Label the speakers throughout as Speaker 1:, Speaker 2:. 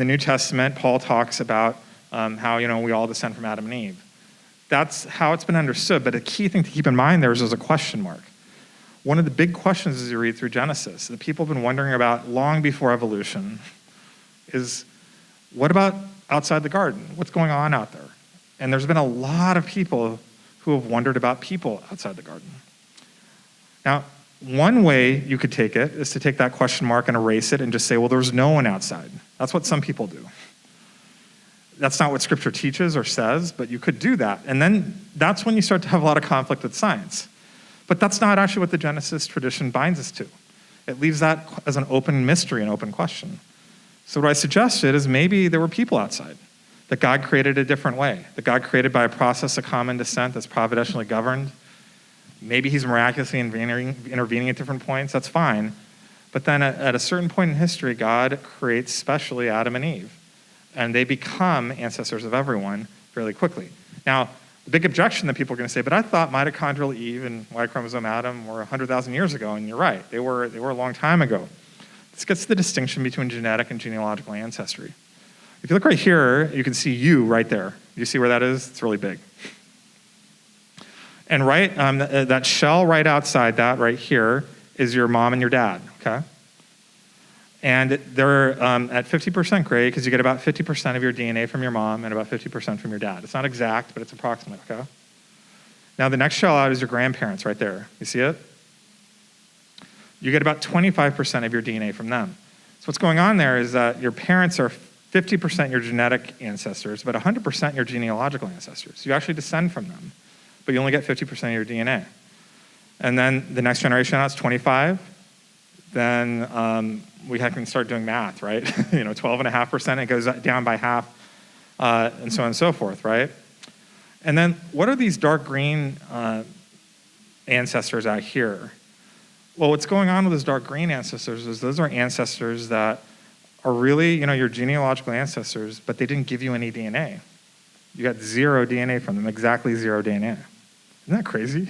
Speaker 1: the New Testament, Paul talks about how, we all descend from Adam and Eve. That's how it's been understood, but a key thing to keep in mind there is there's a question mark. One of the big questions as you read through Genesis that people have been wondering about long before evolution is, what about outside the garden? What's going on out there? And there's been a lot of people who have wondered about people outside the garden. Now, one way you could take it is to take that question mark and erase it and just say, well, there's no one outside. That's what some people do. That's not what Scripture teaches or says, but you could do that. And then that's when you start to have a lot of conflict with science. But that's not actually what the Genesis tradition binds us to. It leaves that as an open mystery, an open question. So what I suggested is maybe there were people outside, that God created a different way, that God created by a process of common descent that's providentially governed. Maybe he's miraculously intervening at different points, that's fine. But then at a certain point in history, God creates specially Adam and Eve. And they become ancestors of everyone fairly quickly. Now, the big objection that people are going to say, but I thought mitochondrial Eve and Y chromosome Adam were 100,000 years ago, and you're right, they were a long time ago. This gets to the distinction between genetic and genealogical ancestry. If you look right here, you can see you right there. You see where that is? It's really big. And right, that shell right outside that right here is your mom and your dad, okay? And they're at 50% gray because you get about 50% of your DNA from your mom and about 50% from your dad. It's not exact, but it's approximate, okay? Now the next shell out is your grandparents right there. You see it? You get about 25% of your DNA from them. So what's going on there is that your parents are 50% your genetic ancestors, but 100% your genealogical ancestors. You actually descend from them, but you only get 50% of your DNA. And then the next generation out is 25. Then we can start doing math, right? 12.5%, it goes down by half, and so on and so forth, right? And then what are these dark green ancestors out here? Well, what's going on with those dark green ancestors is those are ancestors that are really, your genealogical ancestors, but they didn't give you any DNA. You got 0 DNA from them, exactly 0 DNA. Isn't that crazy?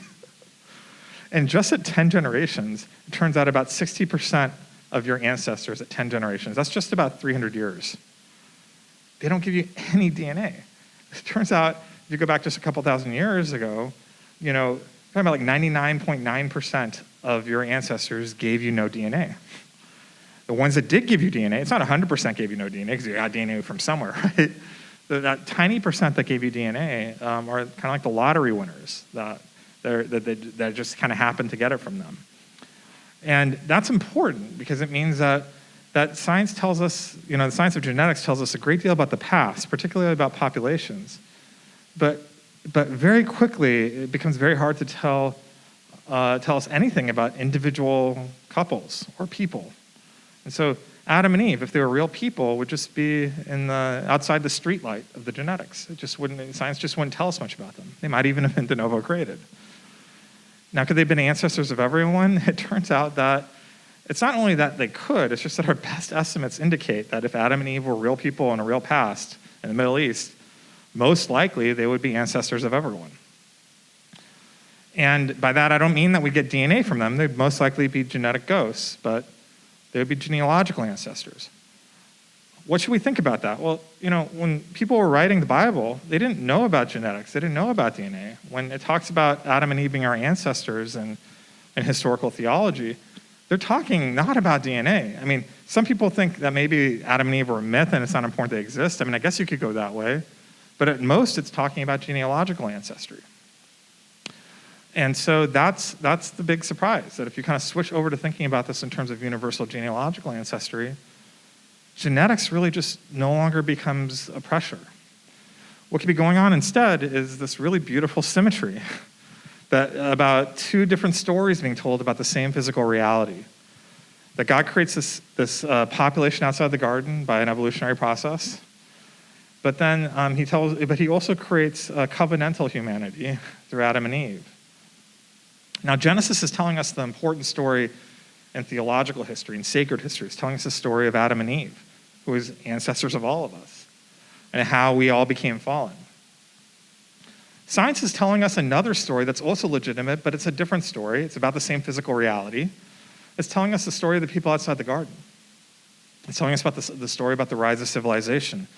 Speaker 1: And just at 10 generations, it turns out about 60% of your ancestors at 10 generations, that's just about 300 years. They don't give you any DNA. It turns out, if you go back just a couple thousand years ago, talking about like 99.9% of your ancestors gave you no DNA. The ones that did give you DNA, it's not 100% gave you no DNA because you got DNA from somewhere, right? That tiny percent that gave you DNA are kind of like the lottery winners that just kind of happened to get it from them. And that's important because it means that science tells us, the science of genetics tells us a great deal about the past, particularly about populations. But very quickly, it becomes very hard to tell us anything about individual couples or people. And so Adam and Eve, if they were real people, would just be outside the streetlight of the genetics. Science just wouldn't tell us much about them. They might even have been de novo created. Now, could they have been ancestors of everyone? It turns out that it's not only that they could, it's just that our best estimates indicate that if Adam and Eve were real people in a real past in the Middle East, most likely they would be ancestors of everyone. And by that, I don't mean that we get DNA from them. They'd most likely be genetic ghosts, but they would be genealogical ancestors. What should we think about that? Well, when people were writing the Bible, they didn't know about genetics. They didn't know about DNA. When it talks about Adam and Eve being our ancestors in historical theology, they're talking not about DNA. I mean, some people think that maybe Adam and Eve were a myth and it's not important they exist. I mean, I guess you could go that way. But at most, it's talking about genealogical ancestry. And so that's the big surprise, that if you kind of switch over to thinking about this in terms of universal genealogical ancestry, genetics really just no longer becomes a pressure. What could be going on instead is this really beautiful symmetry that about 2 different stories being told about the same physical reality. That God creates this population outside the garden by an evolutionary process, but then he also creates a covenantal humanity through Adam and Eve. Now, Genesis is telling us the important story in theological history and sacred history. It's telling us the story of Adam and Eve, who is ancestors of all of us, and how we all became fallen. Science is telling us another story that's also legitimate, but it's a different story. It's about the same physical reality. It's telling us the story of the people outside the garden. It's telling us about the story about the rise of civilization.